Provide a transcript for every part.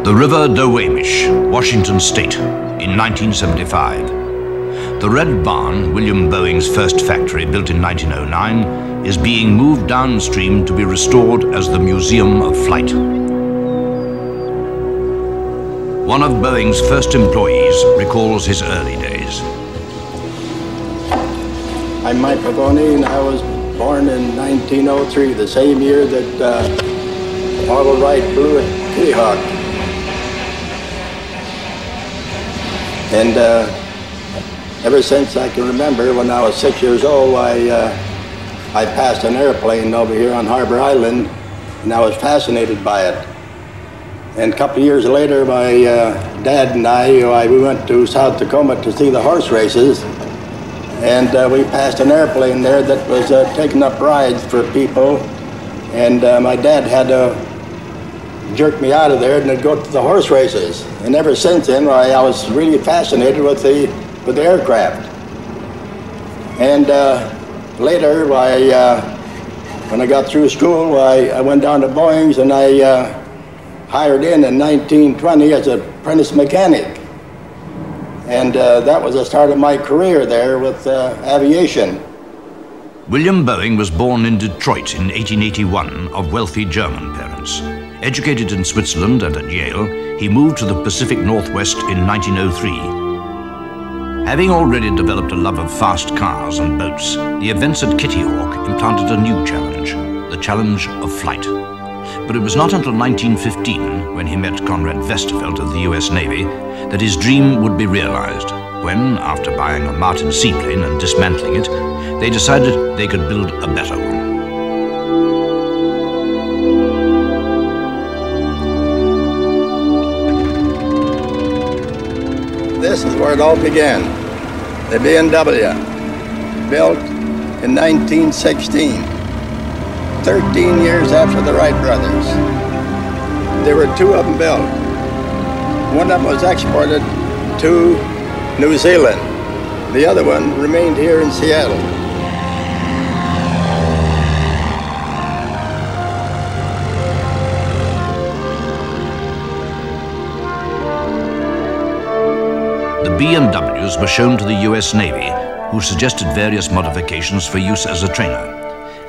The River Duwamish, Washington State, in 1975. The Red Barn, William Boeing's first factory built in 1909, is being moved downstream to be restored as the Museum of Flight. One of Boeing's first employees recalls his early days. I'm Mike Pavoni, and I was born in 1903, the same year that Model Wright flew at Kitty Hawk. And ever since I can remember, when I was 6 years old, I passed an airplane over here on Harbor Island, and I was fascinated by it. And a couple of years later, my dad and we went to South Tacoma to see the horse races, and we passed an airplane there that was taking up rides for people, and my dad had to jerk me out of there and then go to the horse races. And ever since then, I was really fascinated with the aircraft. And later, when I got through school, I went down to Boeing's, and I hired in 1920 as an apprentice mechanic. And that was the start of my career there with aviation. William Boeing was born in Detroit in 1881 of wealthy German parents. Educated in Switzerland and at Yale, he moved to the Pacific Northwest in 1903. Having already developed a love of fast cars and boats, the events at Kitty Hawk implanted a new challenge, the challenge of flight. But it was not until 1915, when he met Conrad Westervelt of the US Navy, that his dream would be realized, when, after buying a Martin seaplane and dismantling it, they decided they could build a better one. This is where it all began. The BMW, built in 1916, 13 years after the Wright brothers. There were two of them built. One of them was exported to New Zealand. The other one remained here in Seattle. The BMWs were shown to the US Navy, who suggested various modifications for use as a trainer.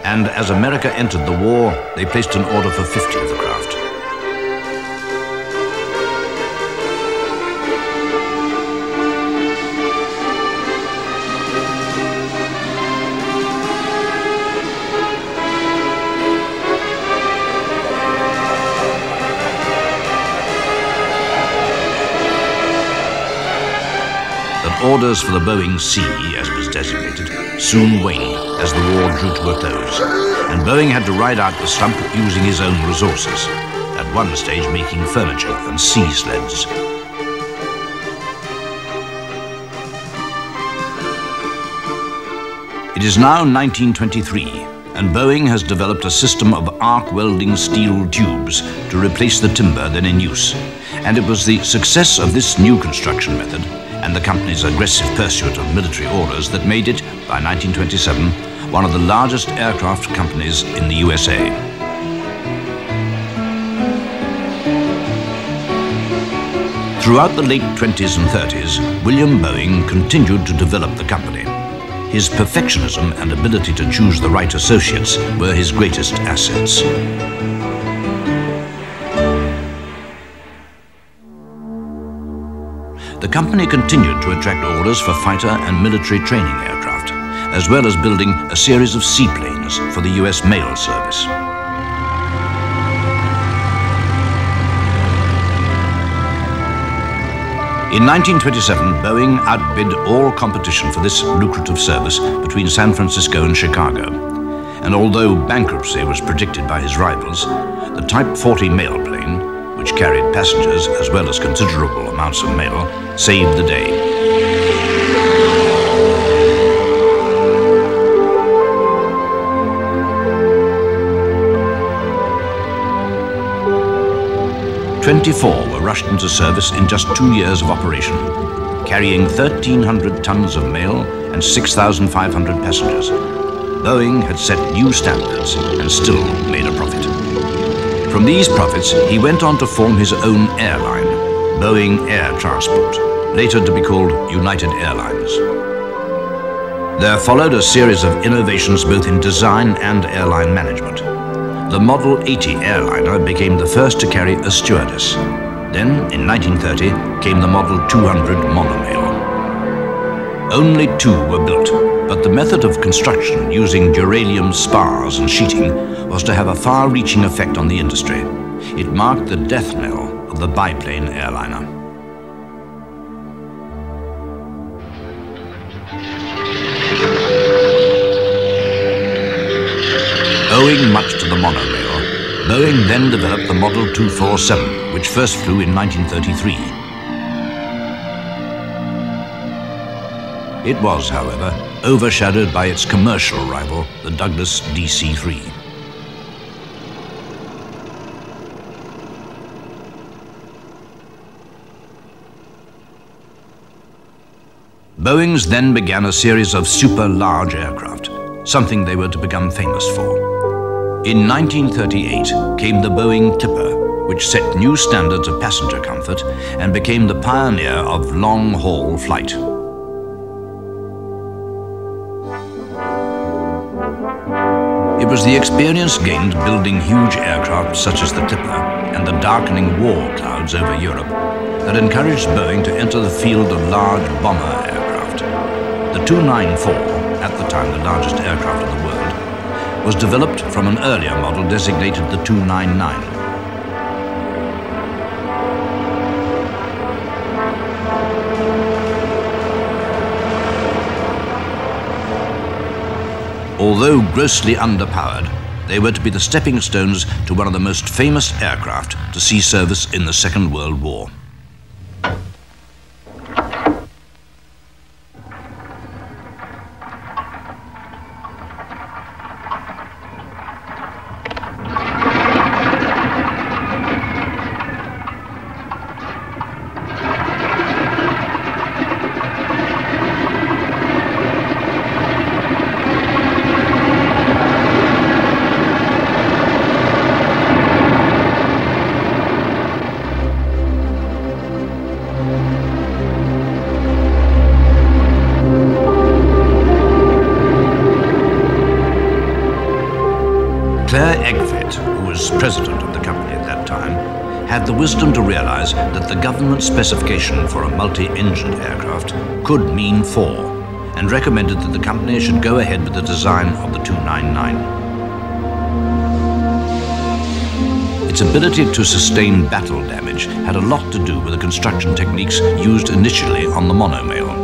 And as America entered the war, they placed an order for 50 of the craft. Orders for the Boeing C, as it was designated, soon waned as the war drew to a close, and Boeing had to ride out the stump using his own resources, at one stage making furniture and sea sleds. It is now 1923, and Boeing has developed a system of arc welding steel tubes to replace the timber then in use, and it was the success of this new construction method and the company's aggressive pursuit of military orders that made it, by 1927, one of the largest aircraft companies in the USA. Throughout the late 20s and 30s, William Boeing continued to develop the company. His perfectionism and ability to choose the right associates were his greatest assets. The company continued to attract orders for fighter and military training aircraft, as well as building a series of seaplanes for the US mail service. In 1927, Boeing outbid all competition for this lucrative service between San Francisco and Chicago. And although bankruptcy was predicted by his rivals, the Type 40 mail plane, which carried passengers as well as considerable amounts of mail, saved the day. "24 were rushed into service in just 2 years of operation, carrying 1,300 tons of mail and 6,500 passengers. Boeing had set new standards and still made a profit. From these profits, he went on to form his own airline, Boeing Air Transport, later to be called United Airlines. There followed a series of innovations both in design and airline management. The Model 80 airliner became the first to carry a stewardess. Then, in 1930, came the Model 200 monorail. Only 2 were built, but the method of construction using duralium spars and sheeting was to have a far-reaching effect on the industry. It marked the death knell of the biplane airliner. Owing much to the monorail, Boeing then developed the Model 247, which first flew in 1933. It was, however, overshadowed by its commercial rival, the Douglas DC-3. Boeing's then began a series of super-large aircraft, something they were to become famous for. In 1938 came the Boeing Tipper, which set new standards of passenger comfort and became the pioneer of long-haul flight. It was the experience gained building huge aircraft such as the Tipper and the darkening war clouds over Europe that encouraged Boeing to enter the field of large bomber aircraft. The 294, at the time the largest aircraft in the world, was developed from an earlier model designated the 299. Although grossly underpowered, they were to be the stepping stones to one of the most famous aircraft to see service in the Second World War. Claire Egfett, who was president of the company at that time, had the wisdom to realize that the government specification for a multi-engined aircraft could mean 4, and recommended that the company should go ahead with the design of the 299. Its ability to sustain battle damage had a lot to do with the construction techniques used initially on the monorail.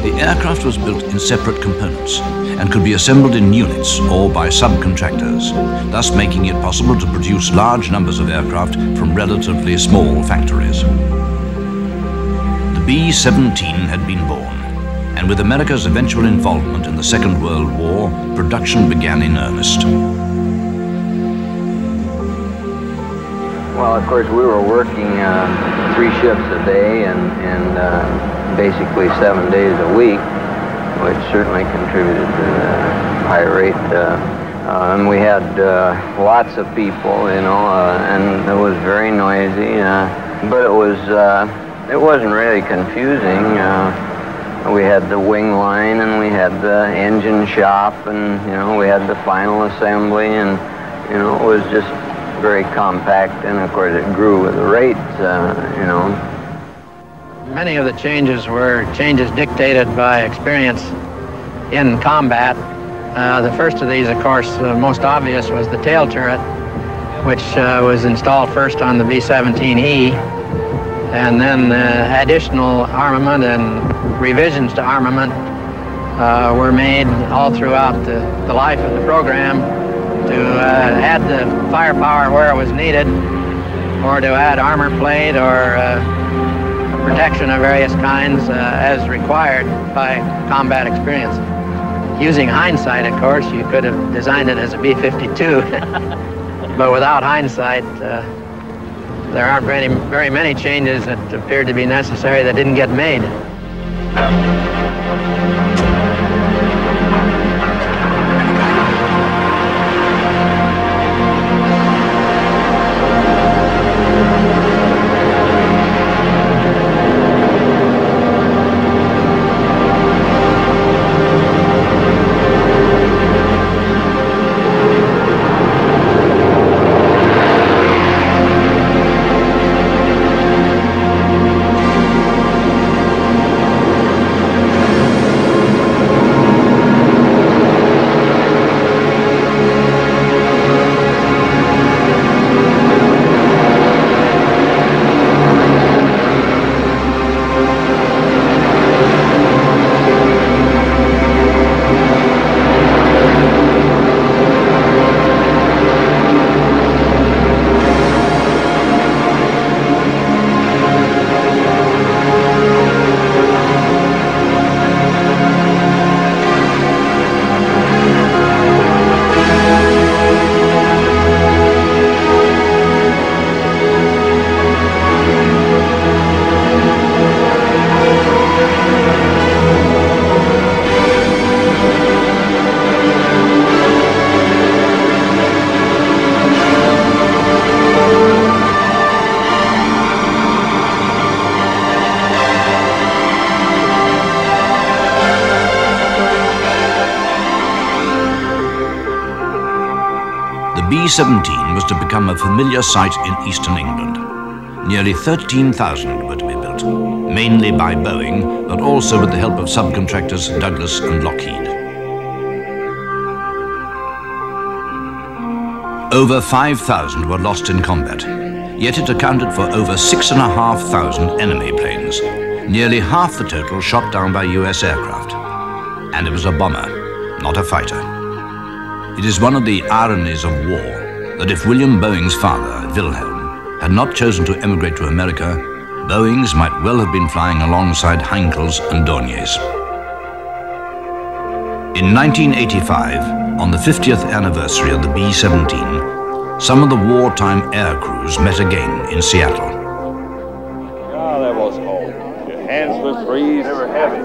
The aircraft was built in separate components and could be assembled in units or by subcontractors, thus making it possible to produce large numbers of aircraft from relatively small factories. The B-17 had been born, and with America's eventual involvement in the Second World War, production began in earnest. Well, of course, we were working 3 shifts a day and basically 7 days a week, which certainly contributed to the high rate. And we had lots of people, you know, and it was very noisy. But it wasn't really confusing. We had the wing line, and we had the engine shop, and you know, we had the final assembly, and you know, it was just very compact, and of course it grew with the rate, you know. Many of the changes were changes dictated by experience in combat. The first of these, of course, the most obvious was the tail turret, which was installed first on the B-17E, and then additional armament and revisions to armament were made all throughout the life of the program to add the firepower where it was needed, or to add armor plate or protection of various kinds as required by combat experience. Using hindsight, of course, you could have designed it as a B-52, but without hindsight, there aren't very many changes that appeared to be necessary that didn't get made. B-17 was to become a familiar sight in eastern England. Nearly 13,000 were to be built, mainly by Boeing, but also with the help of subcontractors Douglas and Lockheed. Over 5,000 were lost in combat, yet it accounted for over 6,500 enemy planes, nearly half the total shot down by US aircraft. And it was a bomber, not a fighter. It is one of the ironies of war that if William Boeing's father, Wilhelm, had not chosen to emigrate to America, Boeings might well have been flying alongside Heinkels and Dorniers. In 1985, on the 50th anniversary of the B-17, some of the wartime air crews met again in Seattle. Yeah, that was cold. Your hands would freeze. They were heavy.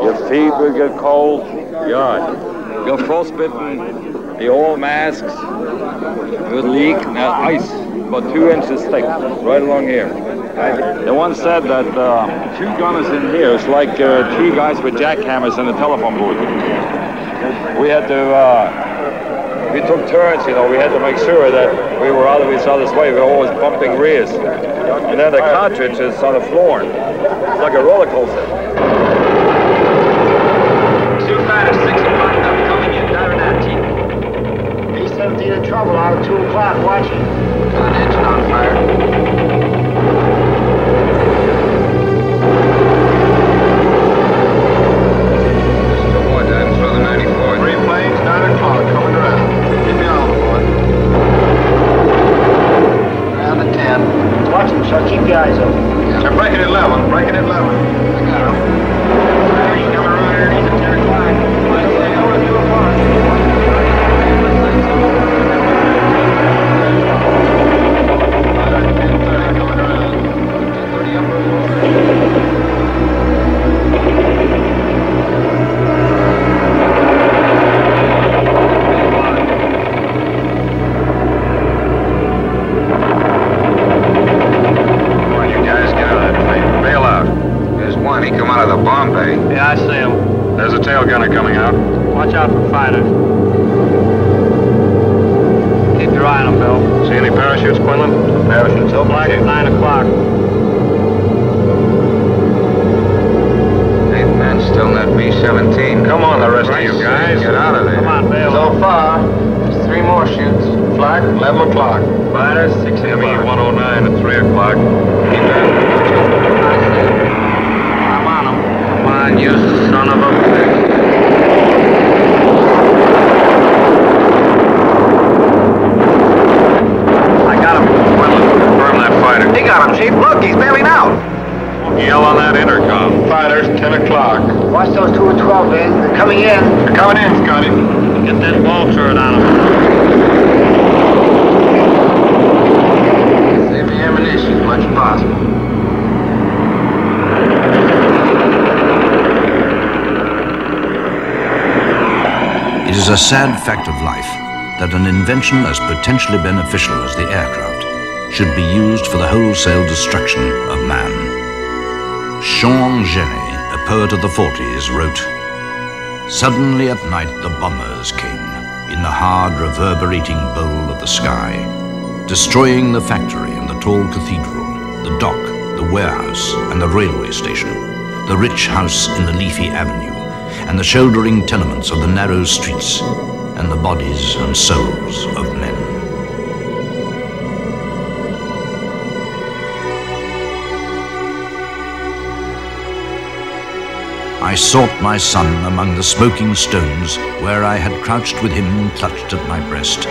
Your feet would get cold. Yeah. You're frostbitten. The oil masks would leak. Now ice, about 2 inches thick, right along here. They once said that 2 gunners in here is like 3 guys with jackhammers in a telephone booth. We had to, we took turns, you know, we had to make sure that we were out of each other's way. We were always bumping rears. And then the cartridge is on the floor. It's like a roller coaster. Too fast, 6 o'clock, I'm coming in, down at B-17 in trouble out at 2 o'clock, watching. Got an engine on fire. So keep your eyes open. They're breaking at 11, breaking at 11. I got him. He's coming around underneath at 10 o'clock. Let's say over 2 o'clock. Coming around. 10:30 up. He come out of the bomb bay. Yeah, I see him. There's a tail gunner coming out. Watch out for fighters. Keep your eye on them, Bill. See any parachutes, Quinlan? Parachutes open. Black at 9 o'clock. 8 men still in that B-17. Come on, the rest of you guys. Get out of there. Come on, Bill. So far, there's 3 more shoots. Flag, 11 o'clock. Fighters, 6 o'clock. ME-109 at 3 o'clock. Keep that. Come on, you son of a bitch. I got him. Confirm that fighter. He got him, Chief. Look, he's bailing out. Yell on that intercom. Fighters, 10 o'clock. Watch those 2 and 12, man. They're coming in. They're coming in, Scotty. Get that ball turret on them. Save the ammunition as much as possible. It is a sad fact of life that an invention as potentially beneficial as the aircraft should be used for the wholesale destruction of man. Jean Genet, a poet of the 40s, wrote, "Suddenly at night the bombers came, in the hard reverberating bowl of the sky, destroying the factory and the tall cathedral, the dock, the warehouse and the railway station, the rich house in the leafy avenue, and the shouldering tenements of the narrow streets, and the bodies and souls of men." I sought my son among the smoking stones, where I had crouched with him clutched at my breast,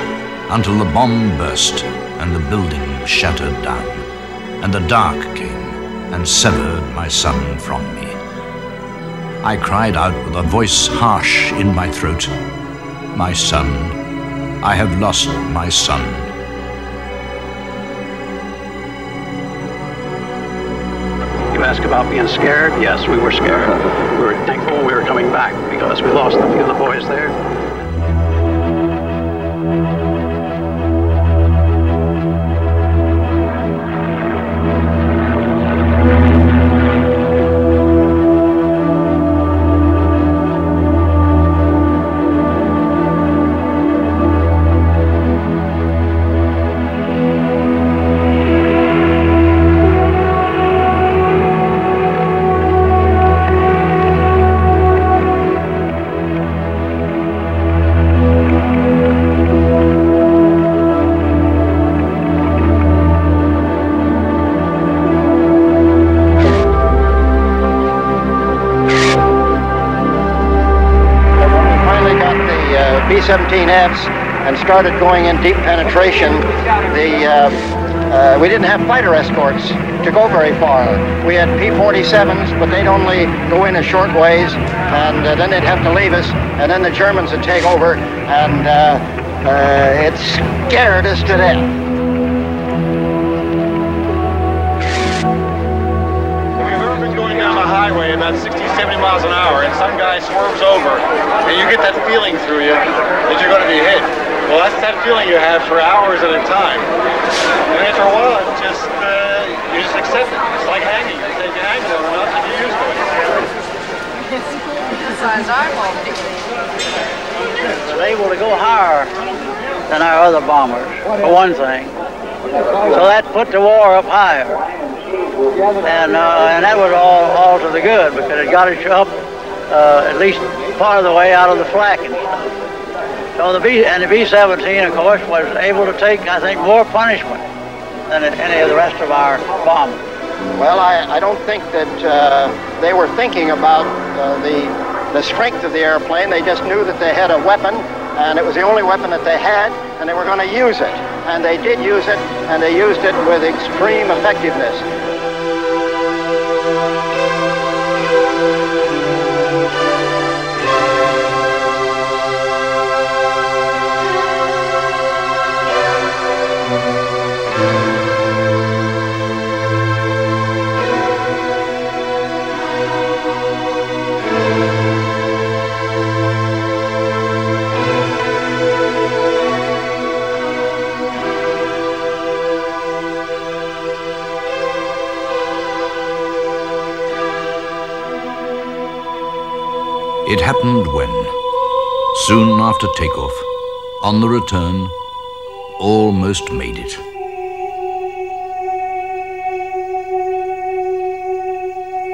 until the bomb burst and the building shattered down, and the dark came and severed my son from me. I cried out with a voice harsh in my throat, "My son, I have lost my son." You ask about being scared? Yes, we were scared. We were thankful we were coming back because we lost a few of the boys there. B-17Fs and started going in deep penetration, we didn't have fighter escorts to go very far. We had P-47s, but they'd only go in a short ways, and then they'd have to leave us, and then the Germans would take over, and it scared us to death. Have you ever been going down the highway about 60, 70 miles an hour, and some guy swerves over, and you get that feeling through you that you're going to be hit? Well, that's that feeling you have for hours at a time. And after a while, it just, you just accept it. It's like hanging. You say you hang long enough and you're used to it. They're able to go higher than our other bombers, for one thing. So that put the war up higher. And that was all to the good, because it got us up at least part of the way out of the flak and stuff. So the B-17, of course, was able to take, I think, more punishment than any of the rest of our bombers. Well, I don't think that they were thinking about the strength of the airplane. They just knew that they had a weapon, and it was the only weapon that they had, and they were going to use it. And they did use it, and they used it with extreme effectiveness. It happened when, soon after takeoff, on the return, almost made it.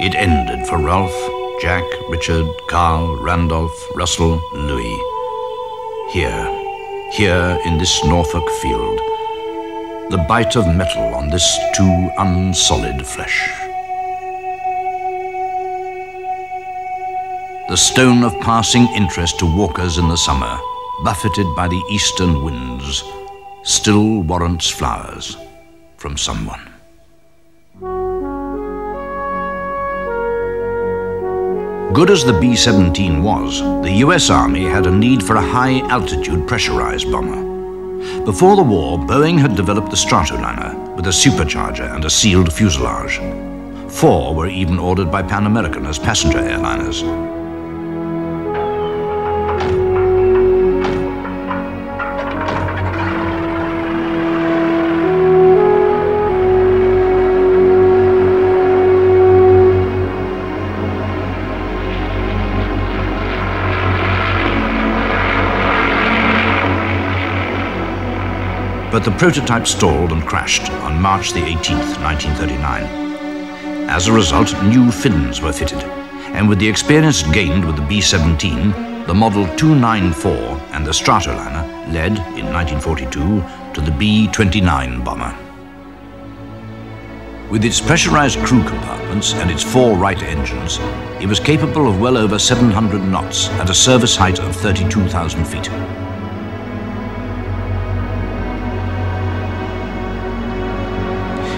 It ended for Ralph, Jack, Richard, Carl, Randolph, Russell, Louis. Here in this Norfolk field, the bite of metal on this too unsolid flesh. The stone of passing interest to walkers in the summer, buffeted by the eastern winds, still warrants flowers from someone. Good as the B-17 was, the US Army had a need for a high-altitude pressurized bomber. Before the war, Boeing had developed the Stratoliner with a supercharger and a sealed fuselage. 4 were even ordered by Pan American as passenger airliners. But the prototype stalled and crashed on March the 18th, 1939. As a result, new fins were fitted, and with the experience gained with the B-17, the Model 294 and the Stratoliner led, in 1942, to the B-29 bomber. With its pressurized crew compartments and its 4 Wright engines, it was capable of well over 700 knots at a service height of 32,000 feet.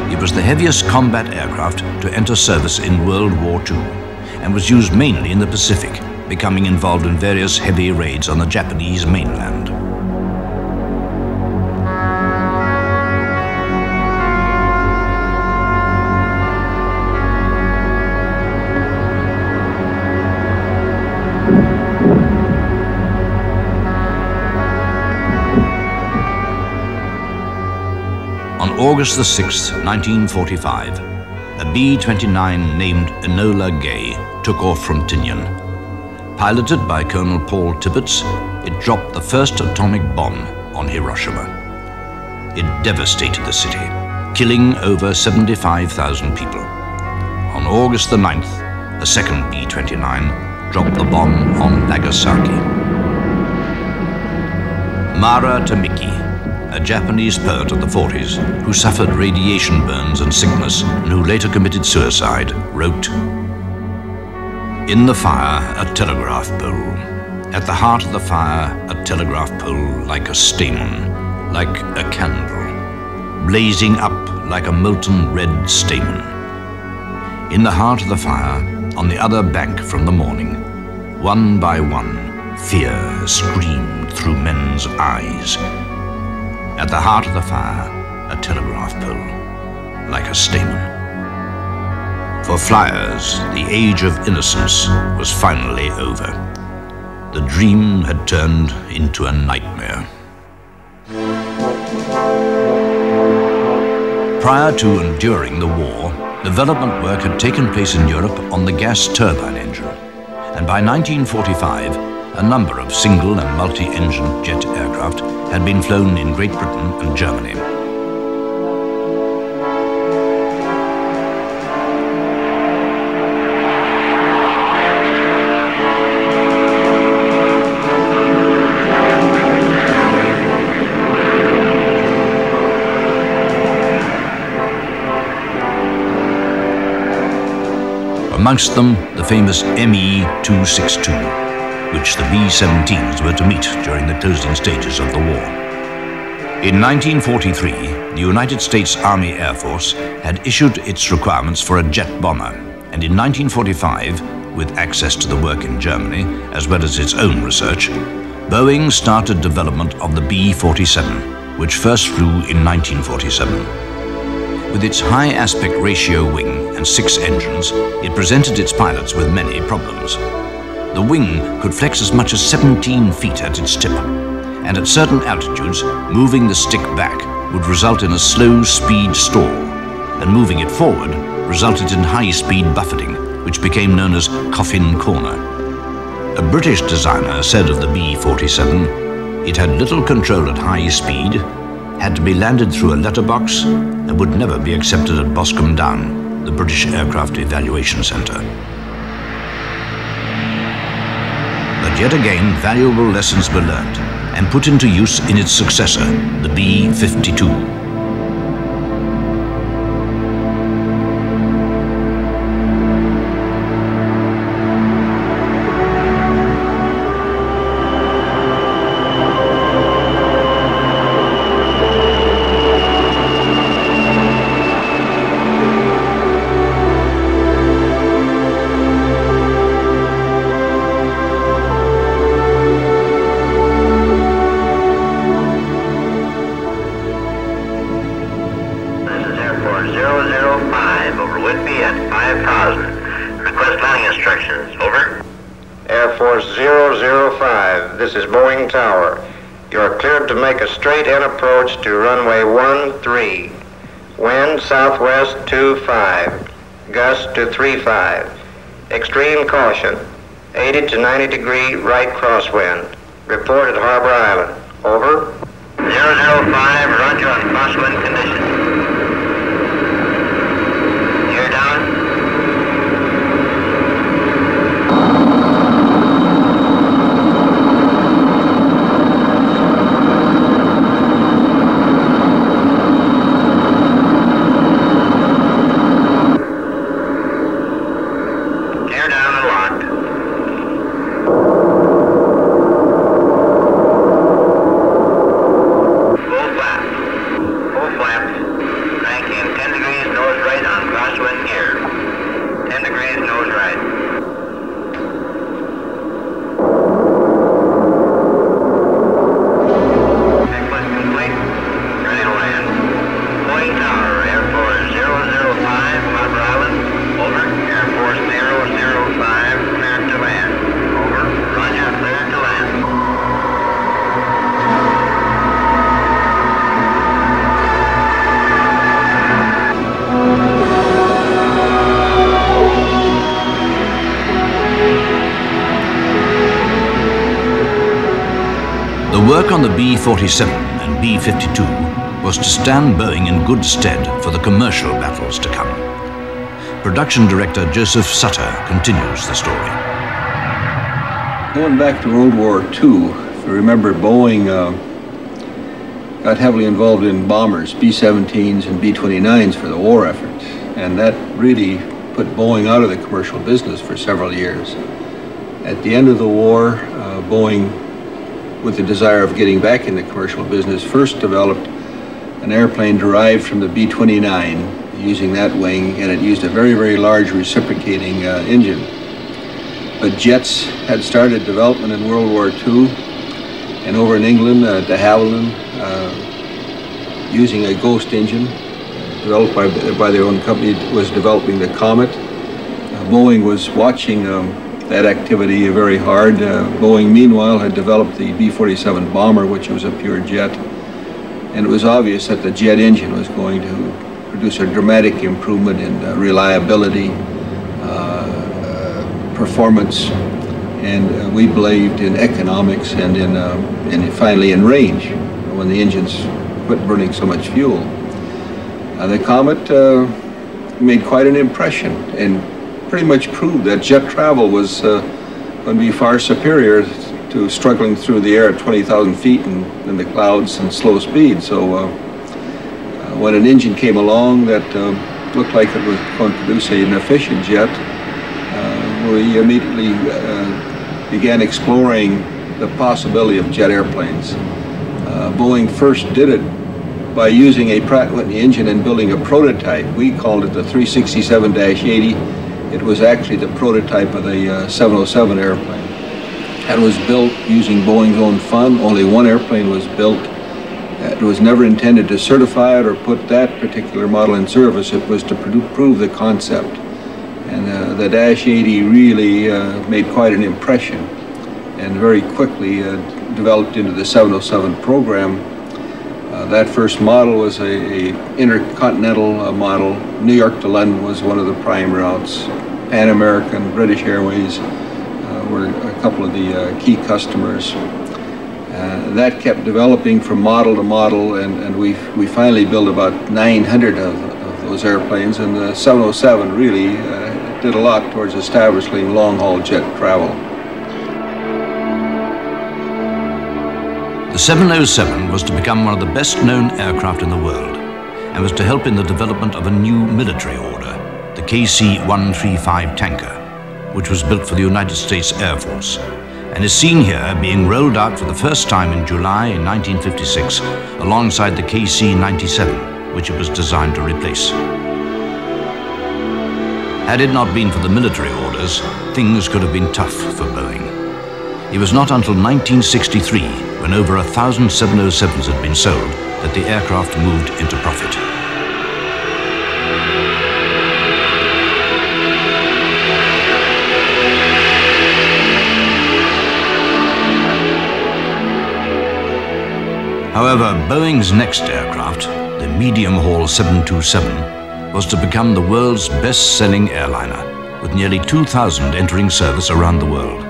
It was the heaviest combat aircraft to enter service in World War II and was used mainly in the Pacific, becoming involved in various heavy raids on the Japanese mainland. On August the 6th, 1945, a B-29 named Enola Gay took off from Tinian. Piloted by Colonel Paul Tibbets, it dropped the first atomic bomb on Hiroshima. It devastated the city, killing over 75,000 people. On August the 9th, a second B-29 dropped the bomb on Nagasaki. Mara Tamiki, a Japanese poet of the 40s who suffered radiation burns and sickness and who later committed suicide, wrote, "In the fire, a telegraph pole. At the heart of the fire, a telegraph pole like a stamen, like a candle, blazing up like a molten red stamen. In the heart of the fire, on the other bank from the morning, one by one, fear screamed through men's eyes. At the heart of the fire, a telegraph pole, like a stamen. For flyers, the age of innocence was finally over. The dream had turned into a nightmare. Prior to and during the war, development work had taken place in Europe on the gas turbine engine, and by 1945, a number of single and multi-engine jet aircraft had been flown in Great Britain and Germany. Amongst them, the famous ME-262, which the B-17s were to meet during the closing stages of the war. In 1943, the United States Army Air Force had issued its requirements for a jet bomber, and in 1945, with access to the work in Germany, as well as its own research, Boeing started development of the B-47, which first flew in 1947. With its high aspect ratio wing and 6 engines, it presented its pilots with many problems. The wing could flex as much as 17 feet at its tip, and at certain altitudes, moving the stick back would result in a slow speed stall, and moving it forward resulted in high-speed buffeting, which became known as coffin corner. A British designer said of the B-47, it had little control at high speed, had to be landed through a letterbox, and would never be accepted at Boscombe Down, the British Aircraft Evaluation Centre. But yet again, valuable lessons were learned and put into use in its successor, the B-52. Approach to runway 13, wind southwest 25, gust to 35, extreme caution, 80 to 90 degree right crosswind, report at Harbor Island, over. 005, roger on crosswind conditions. Gear down. The work on the B-47 and B-52 was to stand Boeing in good stead for the commercial battles to come. Production director Joseph Sutter continues the story. Going back to World War II, if you remember, Boeing got heavily involved in bombers, B-17s and B-29s for the war effort, and that really put Boeing out of the commercial business for several years. At the end of the war, Boeing, with the desire of getting back in the commercial business, first developed an airplane derived from the B-29 using that wing, and it used a very, very large reciprocating engine. But jets had started development in World War II, and over in England, de Havilland, using a Ghost engine developed by their own company, was developing the Comet. Boeing was watching that activity very hard. Boeing, meanwhile, had developed the B-47 bomber, which was a pure jet. And it was obvious that the jet engine was going to produce a dramatic improvement in reliability, performance, and we believed in economics and finally in range when the engines quit burning so much fuel. The Comet made quite an impression and pretty much proved that jet travel was going to be far superior to struggling through the air at 20,000 feet in the clouds and slow speed. So when an engine came along that looked like it was going to produce an efficient jet, we immediately began exploring the possibility of jet airplanes. Boeing first did it by using a Pratt & Whitney engine and building a prototype. We called it the 367-80. It was actually the prototype of the 707 airplane. It was built using Boeing's own fund. Only one airplane was built. It was never intended to certify it or put that particular model in service. It was to prove the concept. And the Dash 80 really made quite an impression and very quickly developed into the 707 program. That first model was a intercontinental model. New York to London was one of the prime routes. Pan American, British Airways were a couple of the key customers. That kept developing from model to model, and we finally built about 900 of those airplanes, and the 707 really did a lot towards establishing long-haul jet travel. The 707 was to become one of the best-known aircraft in the world and was to help in the development of a new military order, the KC-135 tanker, which was built for the United States Air Force and is seen here being rolled out for the first time in July 1956 alongside the KC-97, which it was designed to replace. Had it not been for the military orders, things could have been tough for Boeing. It was not until 1963, when over 1,000 707s had been sold, that the aircraft moved into profit. However, Boeing's next aircraft, the medium-haul 727, was to become the world's best-selling airliner, with nearly 2,000 entering service around the world.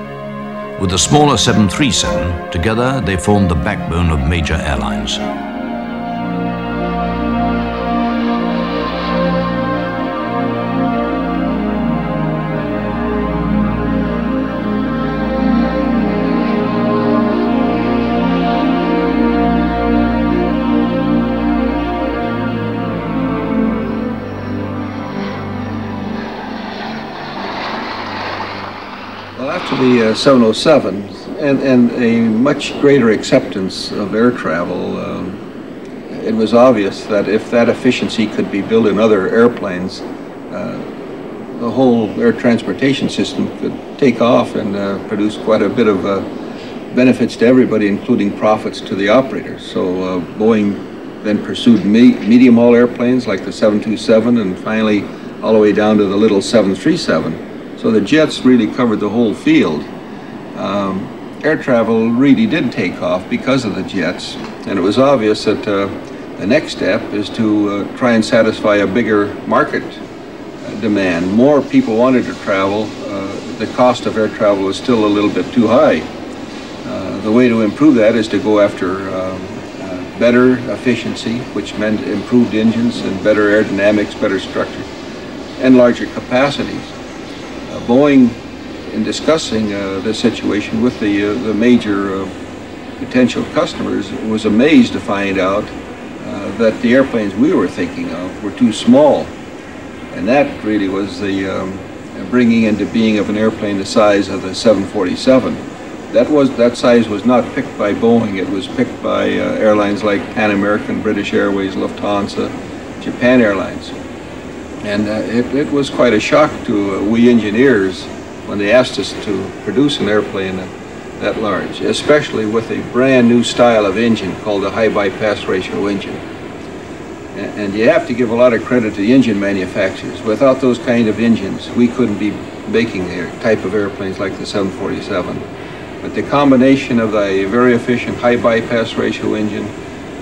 With the smaller 737, together they formed the backbone of major airlines. The 707 and a much greater acceptance of air travel, it was obvious that if that efficiency could be built in other airplanes, the whole air transportation system could take off and produce quite a bit of benefits to everybody, including profits to the operators. So Boeing then pursued medium-haul airplanes like the 727 and finally all the way down to the little 737. So the jets really covered the whole field. Air travel really did take off because of the jets, and it was obvious that the next step is to try and satisfy a bigger market demand. More people wanted to travel. The cost of air travel was still a little bit too high. The way to improve that is to go after better efficiency, which meant improved engines and better aerodynamics, better structure, and larger capacities. Boeing, in discussing the situation with the major potential customers, was amazed to find out that the airplanes we were thinking of were too small. And that really was the bringing into being of an airplane the size of the 747. That size was not picked by Boeing. It was picked by airlines like Pan American, British Airways, Lufthansa, Japan Airlines. And it was quite a shock to we engineers when they asked us to produce an airplane that large, especially with a brand new style of engine called a high bypass ratio engine. And you have to give a lot of credit to the engine manufacturers. Without those kind of engines, we couldn't be making the type of airplanes like the 747. But the combination of the very efficient high bypass ratio engine,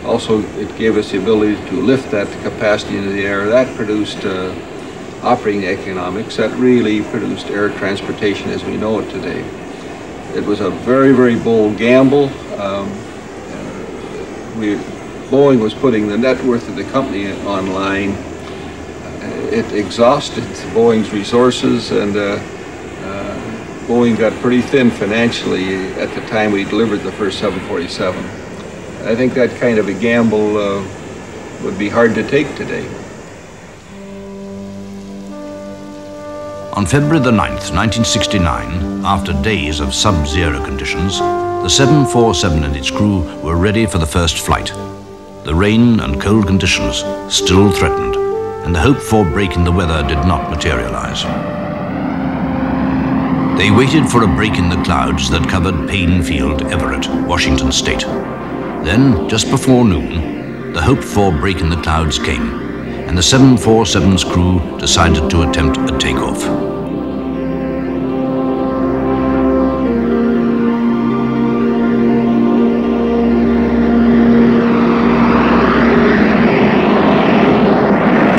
also it gave us the ability to lift that capacity into the air. That produced operating economics that really produced air transportation as we know it today. It was a very, very bold gamble. Boeing was putting the net worth of the company online. It exhausted Boeing's resources, and Boeing got pretty thin financially at the time we delivered the first 747. I think that kind of a gamble would be hard to take today. On February the 9th, 1969, after days of sub-zero conditions, the 747 and its crew were ready for the first flight. The rain and cold conditions still threatened, and the hoped-for break in the weather did not materialize. They waited for a break in the clouds that covered Payne Field, Everett, Washington State. Then, just before noon, the hoped-for break in the clouds came, and the 747's crew decided to attempt a takeoff.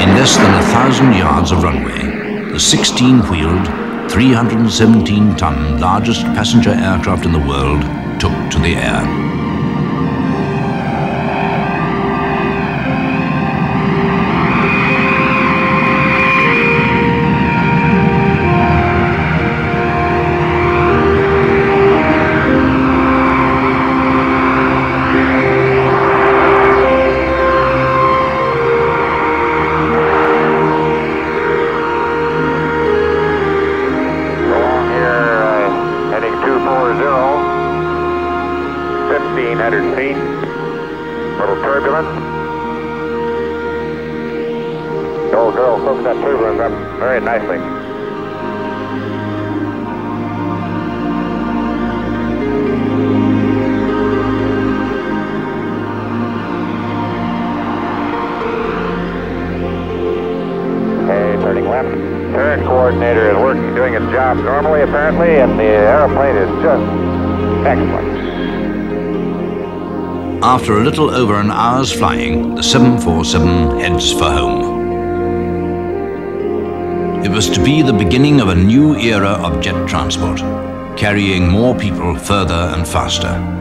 In less than 1,000 yards of runway, the 16-wheeled, 317-ton largest passenger aircraft in the world took to the air. Very nicely. Okay, turning left. Turn coordinator is working, doing its job normally apparently, and the airplane is just excellent. After a little over an hour's flying, the 747 heads for home. It was to be the beginning of a new era of jet transport, carrying more people further and faster.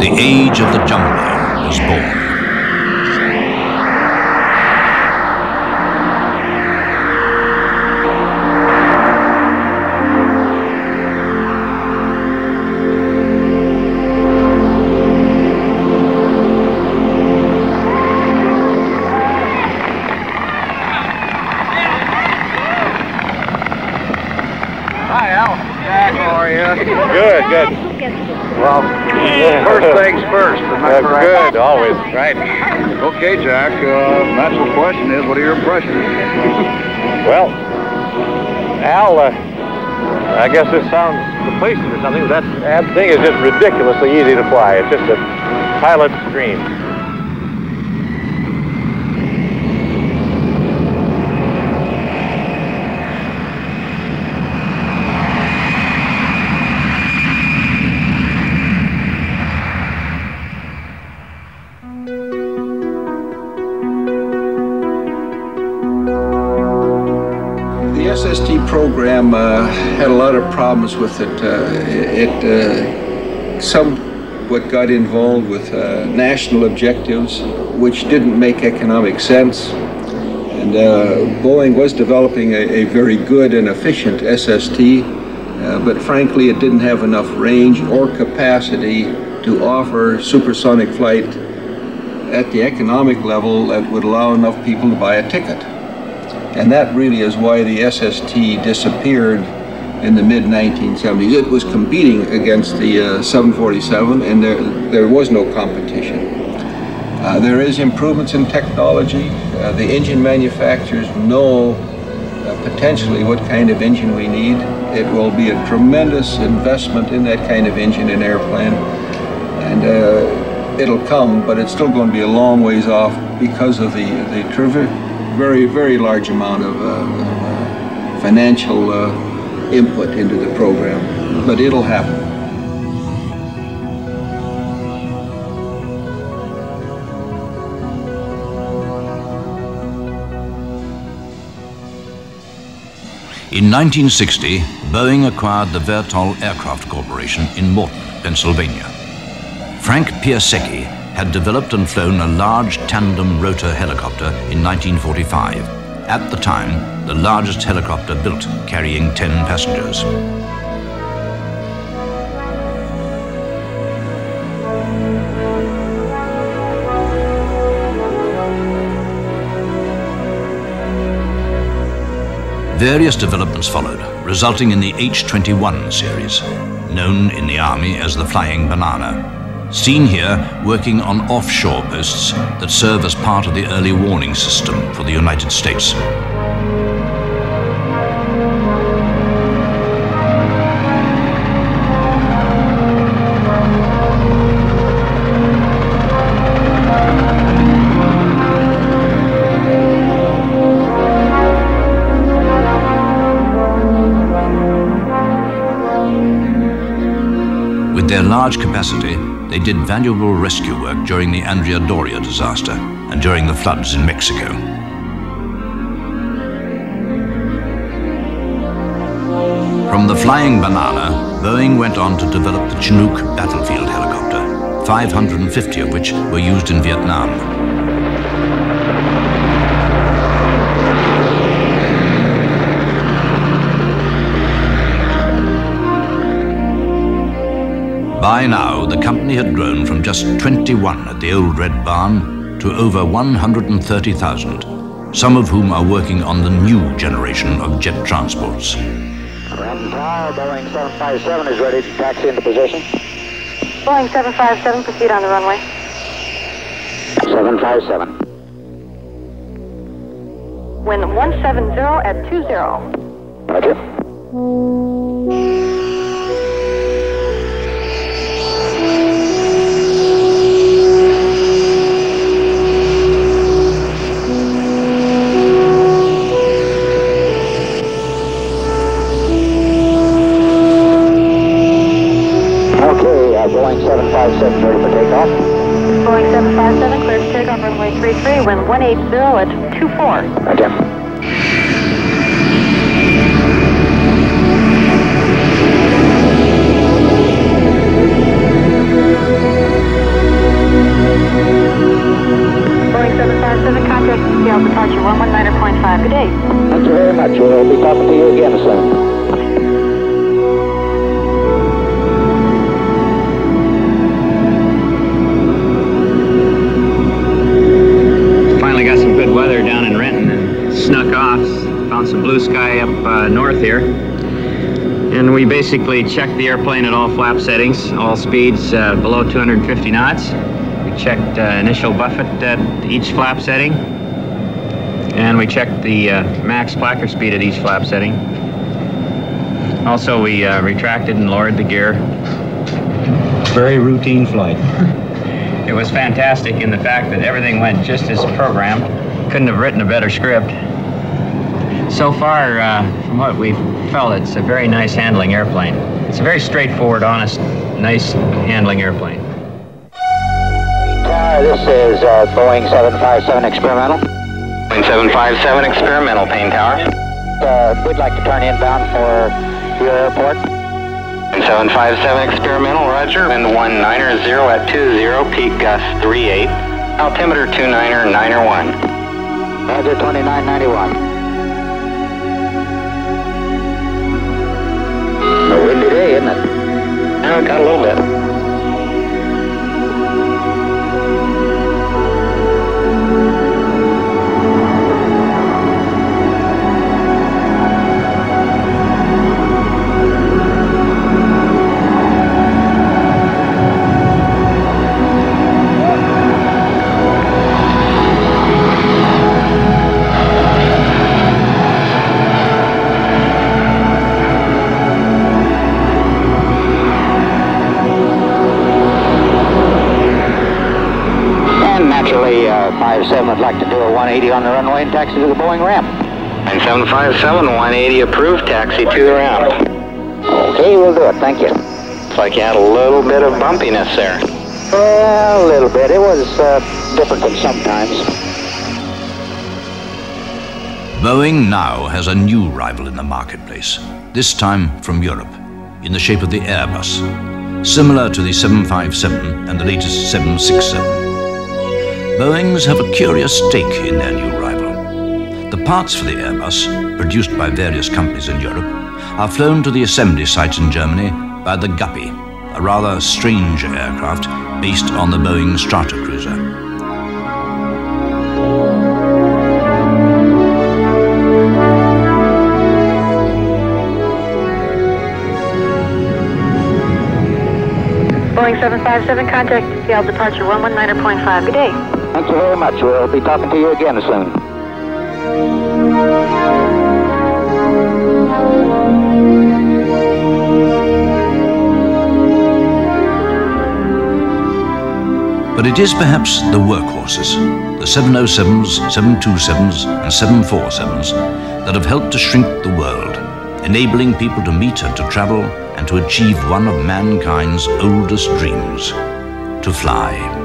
The age of the jumbo was born. Hi, Al. Jack, how are you? Good, good. Well, first things first. That's good, always. Right. Okay, Jack, natural question is, what are your impressions? Well, Al, I guess this sounds complacent or something, but that thing is just ridiculously easy to fly. It's just a pilot's dream. program had a lot of problems with it. It somewhat got involved with national objectives, which didn't make economic sense. And Boeing was developing a very good and efficient SST, but frankly, it didn't have enough range or capacity to offer supersonic flight at the economic level that would allow enough people to buy a ticket. And that really is why the SST disappeared in the mid-1970s. It was competing against the 747, and there was no competition. There is improvements in technology. The engine manufacturers know potentially what kind of engine we need. It will be a tremendous investment in that kind of engine in airplane, and it'll come, but it's still going to be a long ways off because of the very, very large amount of financial input into the program. But it'll happen. In 1960, Boeing acquired the Vertol Aircraft Corporation in Morton, Pennsylvania. Frank Piasecki had developed and flown a large tandem rotor helicopter in 1945, at the time the largest helicopter built, carrying 10 passengers. Various developments followed, resulting in the H-21 series, known in the Army as the Flying Banana. Seen here working on offshore posts that serve as part of the early warning system for the United States. With their large capacity, they did valuable rescue work during the Andrea Doria disaster and during the floods in Mexico. From the Flying Banana, Boeing went on to develop the Chinook battlefield helicopter, 550 of which were used in Vietnam. By now, the company had grown from just 21 at the old Red Barn to over 130,000, some of whom are working on the new generation of jet transports. Ground Tower, Boeing 757 is ready to taxi into position. Boeing 757, proceed on the runway. 757. Wind 170 at 20. Roger. Boeing 757 ready for takeoff. Boeing 757 clear to takeoff, runway 33, wind 180 at 24. Roger. Boeing 757 contact Seattle departure 119.5. Good day. Thank you very much. We'll be talking to you again soon. Weather down in Renton and snuck off, found some blue sky up north here, and we basically checked the airplane at all flap settings, all speeds below 250 knots. We checked initial buffet at each flap setting, and we checked the max placker speed at each flap setting. Also, we retracted and lowered the gear. Very routine flight. It was fantastic in the fact that everything went just as programmed. Couldn't have written a better script. So far, from what we've felt, it's a very nice handling airplane. It's a very straightforward, honest, nice handling airplane. This is Boeing 757 experimental. Boeing 757 experimental, Payne Tower. we'd like to turn inbound for your airport. 757 experimental, roger. Wind 190 at 20, peak gust 38. Altimeter 29091. Roger, 2991. A windy day, isn't it? No, got a little bit. Naturally, 57 would like to do a 180 on the runway and taxi to the Boeing ramp. And 757, 180 approved, taxi to the ramp. Okay, we'll do it. Thank you. Looks like you had a little bit of bumpiness there. Well, a little bit. It was different than sometimes. Boeing now has a new rival in the marketplace, this time from Europe, in the shape of the Airbus, similar to the 757 and the latest 767. Boeings have a curious stake in their new rival. The parts for the Airbus, produced by various companies in Europe, are flown to the assembly site in Germany by the Guppy, a rather strange aircraft based on the Boeing Stratocruiser. Boeing 757, contact Seattle departure 119.5. Good day. Thank you very much. We'll be talking to you again soon. But it is perhaps the workhorses, the 707s, 727s, and 747s, that have helped to shrink the world, enabling people to meet and to travel and to achieve one of mankind's oldest dreams, to fly.